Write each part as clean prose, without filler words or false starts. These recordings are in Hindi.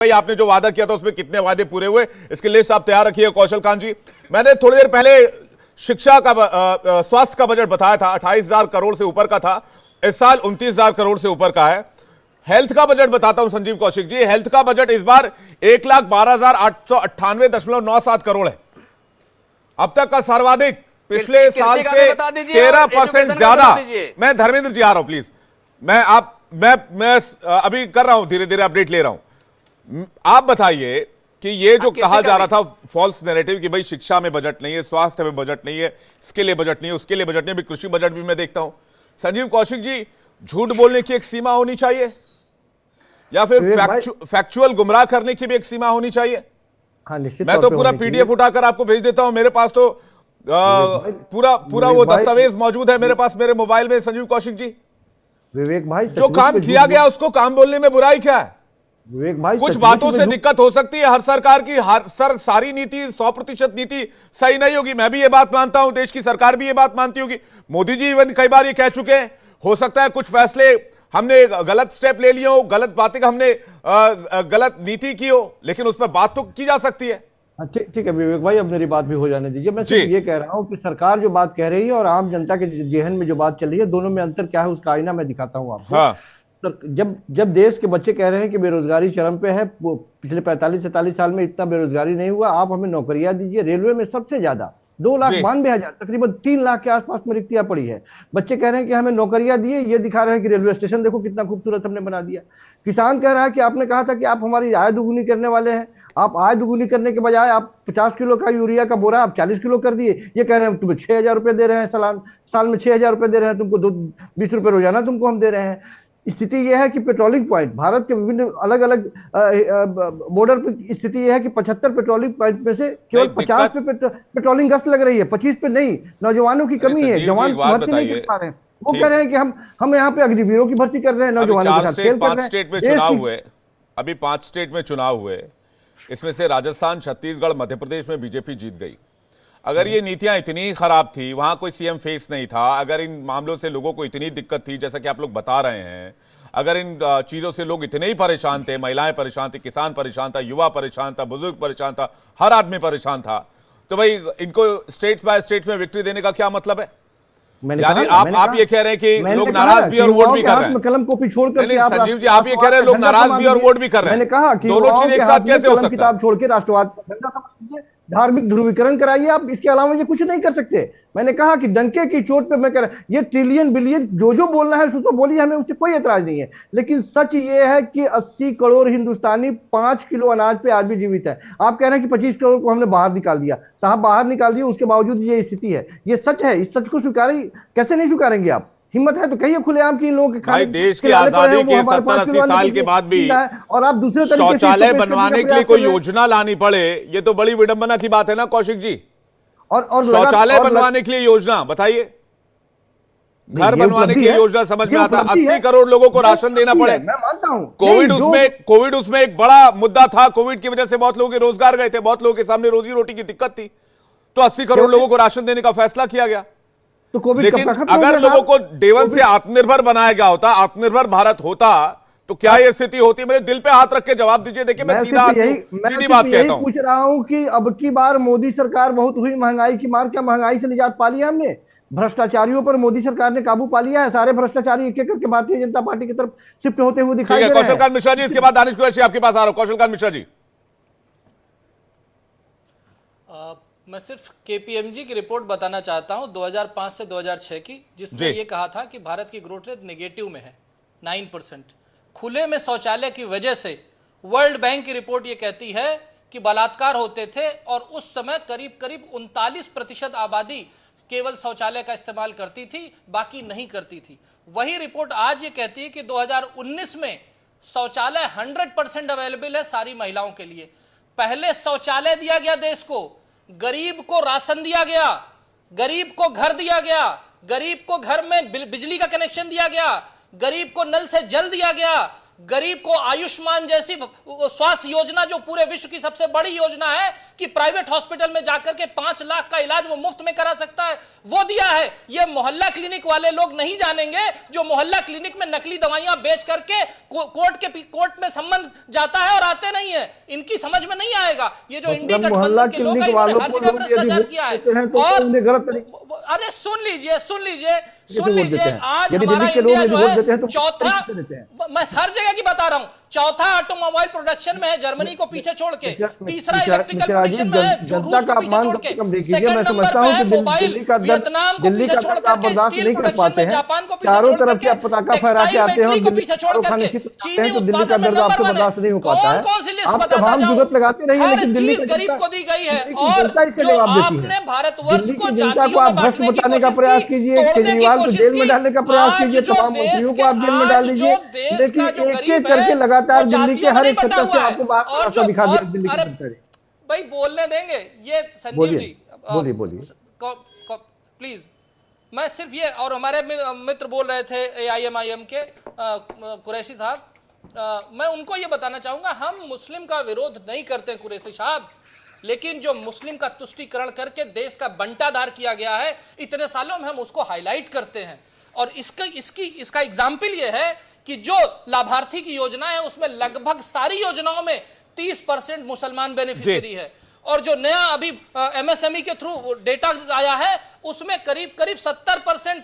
भाई आपने जो वादा किया था उसमें कितने वादे पूरे हुए, इसकी लिस्ट आप तैयार रखिए कौशल कांत जी। मैंने थोड़ी देर पहले शिक्षा का स्वास्थ्य का बजट बताया था, 28,000 करोड़ से ऊपर का था। इस साल 29,000 करोड़ से ऊपर का है। हेल्थ का बजट बताता हूं संजीव कौशिक जी, हेल्थ का बजट इस बार 1,12,898.97 करोड़ है, अब तक का सर्वाधिक, पिछले साल से 13% ज्यादा। मैं धर्मेंद्र जी आ रहा हूं प्लीज, मैं अभी कर रहा हूं, धीरे धीरे अपडेट ले रहा हूं। आप बताइए कि ये जो कहा जा रहा था फॉल्स नैरेटिव कि भाई शिक्षा में बजट नहीं है, स्वास्थ्य में बजट नहीं है, इसके लिए बजट नहीं है, उसके लिए बजट नहीं है, कृषि बजट भी मैं देखता हूं। संजीव कौशिक जी, झूठ बोलने की एक सीमा होनी चाहिए या फिर फैक्चुअल गुमराह करने की भी एक सीमा होनी चाहिए? हाँ, निश्चित। मैं तो पूरा पीडीएफ उठाकर आपको भेज देता हूं, मेरे पास तो पूरा वो दस्तावेज मौजूद है मेरे पास, मेरे मोबाइल में। संजीव कौशिक जी, विवेक भाई, जो काम किया गया उसको काम बोलने में बुराई क्या है? विवेक भाई, कुछ बातों से दिक्कत हो सकती है, हर सरकार की सारी नीति 100% नीति सही नहीं होगी, मैं भी ये बात मानता हूं, देश की सरकार भी ये बात मानती होगी, मोदी जी इवन कई बार ये कह चुके हैं। हो सकता है कुछ फैसले हमने गलत स्टेप ले लिए हो, गलत बातें हमने गलत नीति की हो, लेकिन उस पर बात तो की जा सकती है। ठीक है विवेक भाई, अब मेरी बात भी हो जाने दीजिए। मैं सिर्फ ये कह रहा हूं कि सरकार जो बात कह रही है और आम जनता के जेहन में जो बात चल रही है, दोनों में अंतर क्या है उसका आईना मैं दिखाता हूं आपको। हाँ। जब देश के बच्चे कह रहे हैं कि बेरोजगारी चरम पे है, वो पिछले 45-47 साल में इतना बेरोजगारी नहीं हुआ, आप हमें नौकरियां दीजिए। रेलवे में सबसे ज्यादा 2,92,000, तकरीबन 3 लाख के आसपास में रिक्तियां पड़ी है। बच्चे कह रहे हैं कि हमें नौकरियां दिए, ये दिखा रहे हैं कि रेलवे स्टेशन देखो कितना खूबसूरत हमने बना दिया। किसान कह रहा है कि आपने कहा था कि आप हमारी आय दुगुनी करने वाले हैं, आप आय दुगुनी करने के बजाय आप 50 किलो का यूरिया का बोरा आप 40 किलो कर दिए। ये कह रहे हैं तुम्हें 6,000 रुपए दे रहे हैं, साल में 6,000 रुपए दे रहे हैं तुमको, 20 रुपए रोजाना तुमको हम दे रहे हैं। स्थिति यह है कि पेट्रोलिंग पॉइंट भारत के विभिन्न अलग अलग बॉर्डर पर स्थिति यह है कि 75 पेट्रोलिंग पॉइंट में से केवल 50 पे पेट्रोलिंग गश्त लग रही है, 25 पे नहीं। नौजवानों की कमी है, जवान भर्ती नहीं कर पा रहे हैं। वो कह रहे हैं कि हम यहाँ पे अग्निवीरों की भर्ती कर रहे हैं, नौजवानों के साथ खेल कर रहे हैं। 5 स्टेट में चुनाव हुए, अभी 5 स्टेट में चुनाव हुए, इसमें से राजस्थान, छत्तीसगढ़, मध्य प्रदेश में बीजेपी जीत गई। अगर ये नीतियां इतनी खराब थी, वहां कोई सीएम फेस नहीं था, अगर इन मामलों से लोगों को इतनी दिक्कत थी जैसा कि आप लोग बता रहे हैं, अगर इन चीजों से लोग इतने ही परेशान थे, महिलाएं परेशान थी, किसान परेशान था, युवा परेशान था, बुजुर्ग परेशान था, हर आदमी परेशान था, तो भाई इनको स्टेट बाय स्टेट में विक्ट्री देने का क्या मतलब है? यानी आप ये कह रहे हैं कि लोग नाराज भी और वोट भी कर रहे हैं। कलम कॉपी छोड़कर संजीव जी, आप ये कह रहे हैं लोग नाराज भी और वोट भी कर रहे हैं। मैंने कहा कि दोनों चीजें एक साथ कैसे हो सकता है? किताब छोड़ के राष्ट्रवाद धार्मिक ध्रुवीकरण कराइए आप, इसके अलावा ये कुछ नहीं कर सकते। मैंने कहा कि डंके की चोट पे मैं कह रहा, ये ट्रिलियन बिलियन जो बोलना है उसको बोलिए, हमें उससे कोई एतराज नहीं है। लेकिन सच ये है कि 80 करोड़ हिंदुस्तानी 5 किलो अनाज पे आज भी जीवित है। आप कह रहे हैं कि 25 करोड़ को हमने बाहर निकाल दिया। साहब, बाहर निकाल दिया, उसके बावजूद ये स्थिति है, ये सच है। इस सच को स्वीकारें, कैसे नहीं स्वीकारेंगे आप? हिम्मत है तो कहिए खुलेआम कि इन लोगों के भाई देश की आजादी के 70-80 साल के बाद भी और आप दूसरे शौचालय बनवाने के लिए कोई योजना लानी पड़े, ये तो बड़ी विडंबना की बात है ना कौशिक जी। और शौचालय बनवाने के लिए योजना बताइए, घर बनवाने की योजना समझ में आता है, 80 करोड़ लोगों को राशन देना पड़े। मैं मानता हूं कोविड उसमें एक बड़ा मुद्दा था। कोविड की वजह से बहुत लोगों के रोजगार गए थे, बहुत लोगों के सामने रोजी रोटी की दिक्कत थी, तो 80 करोड़ लोगों को राशन देने का फैसला किया गया। तो कोविड लेकिन अगर लोगों को डे वन से आत्मनिर्भर बनाया गया होता, आत्मनिर्भर भारत होता, तो क्या ये स्थिति होती? मेरे दिल पे हाथ रख के जवाब दीजिए। देखिए, मैं सीधी बात कहता हूं, पूछ रहा हूं कि अब की बार मोदी सरकार बहुत हुई महंगाई की मार, क्या महंगाई से निजात पा लिया हमने? भ्रष्टाचारियों पर मोदी सरकार ने काबू पा लिया है। सारे भ्रष्टाचारी एक एक करके भारतीय जनता पार्टी की तरफ शिफ्ट होते हुए दिखाई दे रहे हैं। कौशल कांत मिश्रा जी, इसके बाद दानिश कुरैशी आपके पास आ रहा हूं। कौशल कांत मिश्रा जी, मैं सिर्फ केपीएमजी की रिपोर्ट बताना चाहता हूं 2005 से 2006 की, जिसमें ये कहा था कि भारत की ग्रोथ रेट नेगेटिव में है 9%। खुले में शौचालय की वजह से वर्ल्ड बैंक की रिपोर्ट ये कहती है कि बलात्कार होते थे और उस समय करीब करीब 39% आबादी केवल शौचालय का इस्तेमाल करती थी, बाकी नहीं करती थी। वही रिपोर्ट आज ये कहती है कि 2019 में शौचालय 100% अवेलेबल है सारी महिलाओं के लिए। पहले शौचालय दिया गया देश को, गरीब को राशन दिया गया, गरीब को घर दिया गया, गरीब को घर में बिजली का कनेक्शन दिया गया, गरीब को नल से जल दिया गया, गरीब को आयुष्मान जैसी स्वास्थ्य योजना, जो पूरे विश्व की सबसे बड़ी योजना है कि प्राइवेट हॉस्पिटल में जाकर के 5 लाख का इलाज वो मुफ्त में करा सकता है, वो दिया है। ये मोहल्ला क्लिनिक वाले लोग नहीं जानेंगे जो मोहल्ला क्लिनिक में नकली दवाइयां बेच करके कोर्ट में सम्मन जाता है और आते नहीं है, इनकी समझ में नहीं आएगा। ये जो इंडी गठबंधन के लोग हैं, इन्होंने हर जगह भ्रष्टाचार किया है। अरे सुन लीजिए आज हमारा इंडिया जो है चौथा, मैं हर जगह की बता रहा हूं, चौथा ऑटोमोबाइल प्रोडक्शन में है जर्मनी को पीछे छोड़ के, तीसरा इलेक्ट्रिकल प्रोडक्शन में है जो रूस को पीछे छोड़ के, सेकंड नंबर पे है मोबाइल वियतनाम को पीछे छोड़ करके, स्टील प्रोडक्शन में जापान को पीछे छोड़ करके, टेक्सटाइल में इटली को पीछे छोड़ करके, चीनी उत्पादन में नंबर 1 है। कौन कौन सी लिस्ट बताता जाऊं, हर चीज गरीब को दी गई है। और जो आपने भारतवर्ष को जातियों में बांटने की प्रयास कीजिए, केजरीवाल को जेल में डालने का प्रयास कीजिए, तमाम मंत्रियों को आप जेल में डाल दीजिए, लेकिन एक-एक करके लगातार दिल्ली के हर एक सेक्टर से आपको बात दिखा दिया दिल्ली की सरकार। भाई बोलने देंगे ये संजीव जी, बोलिए प्लीज। मैं सिर्फ ये, और हमारे मित्र बोल रहे थे AIMIM के कुरैशी साहब, मैं उनको ये बताना चाहूंगा, हम मुस्लिम का विरोध नहीं करते कुरैशी साहब, लेकिन जो मुस्लिम का तुष्टीकरण करके देश का बंटाधार किया गया है इतने सालों में, हम उसको हाईलाइट करते हैं। और इसका एग्जाम्पल ये है कि जो लाभार्थी की योजना है उसमें लगभग सारी योजनाओं में 30% मुसलमान बेनिफिशियरी है, और जो नया अभी MSME के थ्रू डेटा आया है उसमें करीब 70%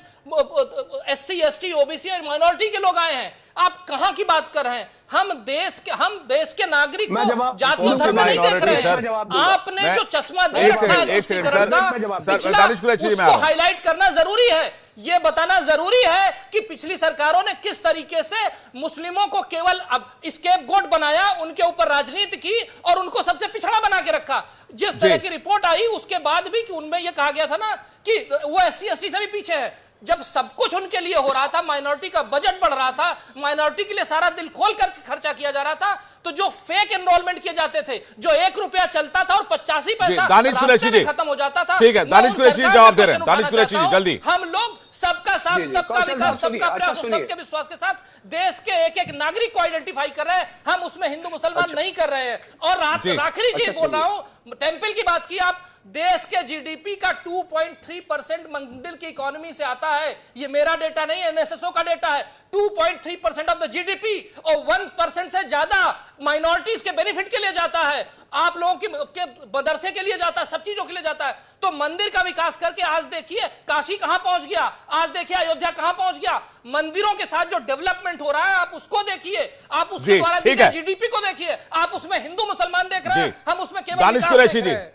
SC ST OBC और माइनॉरिटी के लोग आए हैं। आप कहां की बात कर रहे हैं? हम देश के नागरिक को जातीय धर्म में नहीं देख रहे हैं। आपने जो चश्मा दे रखा है तुष्टीकरण का, उसको हाईलाइट करना जरूरी है। ये बताना जरूरी है कि पिछली सरकारों ने किस तरीके से मुस्लिमों को केवल अब स्केपगोट बनाया, उनके ऊपर राजनीति की और उनको सबसे पिछड़ा बना के रखा। जिस तरह की रिपोर्ट आई उसके बाद भी कि उनमें यह कहा गया था ना कि वो SC ST से भी पीछे है। जब सब कुछ उनके लिए हो रहा था, माइनॉरिटी का बजट बढ़ रहा था, माइनॉरिटी के लिए सारा दिल खोल कर खर्चा किया जा रहा था, तो जो फेक एनरोलमेंट किए जाते थे, जो 1 रुपया चलता था और 85 पैसा रास्ते में खत्म हो जाता था, ठीक है, दानिश कुरैशी जवाब दे रहे हैं। दानिश कुरैशी जी जल्दी। हम लोग सबका साथ, सबका विकास, सबका प्रयास और सबके विश्वास के साथ देश के एक नागरिक को आइडेंटिफाई कर रहे हैं। हम उसमें हिंदू मुसलमान नहीं कर रहे हैं। और आखिरी चीज बोल रहा हूं, टेंपल की बात की आप, देश के GDP का 2.3% मंदिर की इकोनॉमी से आता है। ये मेरा डेटा नहीं है, NSSO का डेटा है। 2.3% ऑफ द GDP और 1% से ज्यादा माइनॉरिटीज के बेनिफिट के लिए जाता है, आप लोगों के मदरसे के लिए जाता है, सब चीजों के लिए जाता है। तो मंदिर का विकास करके आज देखिए काशी कहां पहुंच गया, आज देखिए अयोध्या कहां पहुंच गया। मंदिरों के साथ जो डेवलपमेंट हो रहा है आप उसको देखिए, आप उसके द्वारा GDP को देखिए, आप उसमें हिंदू मुसलमान देख रहे हैं, हम उसमें केवल विकास देख रहे हैं।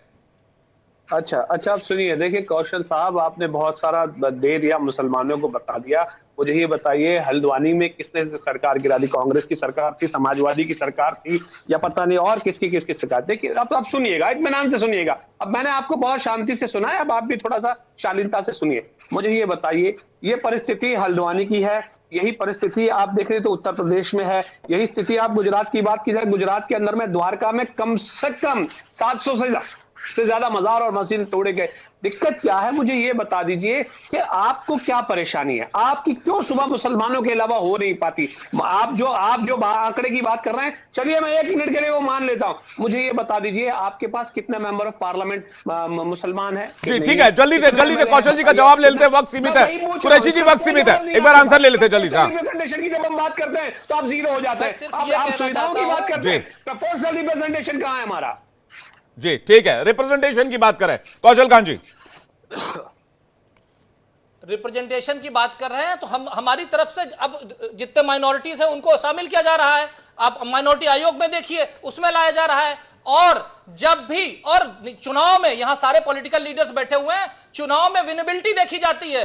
अच्छा आप सुनिए, देखिए कौशल साहब, आपने बहुत सारा दे दिया, मुसलमानों को बता दिया। मुझे ये बताइए, हल्द्वानी में किसने सरकार गिरा दी? कांग्रेस की सरकार थी, समाजवादी की सरकार थी, या पता नहीं और किसकी सरकार? देखिए अब तो आप सुनिएगा, इत्मीनान से सुनिएगा। अब मैंने आपको बहुत शांति से सुना है, अब आप भी थोड़ा सा शालीनता से सुनिए। मुझे ये बताइए, ये परिस्थिति हल्द्वानी की है, यही परिस्थिति आप देख रहे तो उत्तर प्रदेश में है, यही स्थिति आप गुजरात की बात की जाए, गुजरात के अंदर में द्वारका में कम से कम 700 से ज्यादा मजार और मस्जिद तोड़े गए। दिक्कत क्या है, मुझे ये बता दीजिए कि आपको क्या परेशानी है? आपकी क्यों सुबह मुसलमानों के अलावा हो नहीं पाती? आप जो आंकड़े की बात कर रहे हैं, चलिए मैं 1 मिनट के लिए वो मान लेता हूं। मुझे ये बता दीजिए, आपके पास कितने मेंबर ऑफ पार्लियामेंट मुसलमान है? ठीक है, जल्दी से कौशल जी का जवाब ले लेते हैं, वक्त सीमित है। कुरैशी जी वक्त सीमित है, एक बार आंसर ले लेते हैं जल्दी से। रिप्रेजेंटेशन की जब हम बात करते हैं तो आप जीरो हो जाते हैं। आप सुविधाओं की बात करते हैं, प्रोपोर्शनल रिप्रेजेंटेशन कहां है हमारा? जी ठीक है, रिप्रेजेंटेशन की बात करें कौशल खान जी। रिप्रेजेंटेशन की बात कर रहे हैं तो हमारी तरफ से अब जितने माइनॉरिटीज हैं उनको शामिल किया जा रहा है। आप माइनॉरिटी आयोग में देखिए, उसमें लाया जा रहा है। और जब भी और चुनाव में, यहां सारे पॉलिटिकल लीडर्स बैठे हुए हैं, चुनाव में विनेबिलिटी देखी जाती है।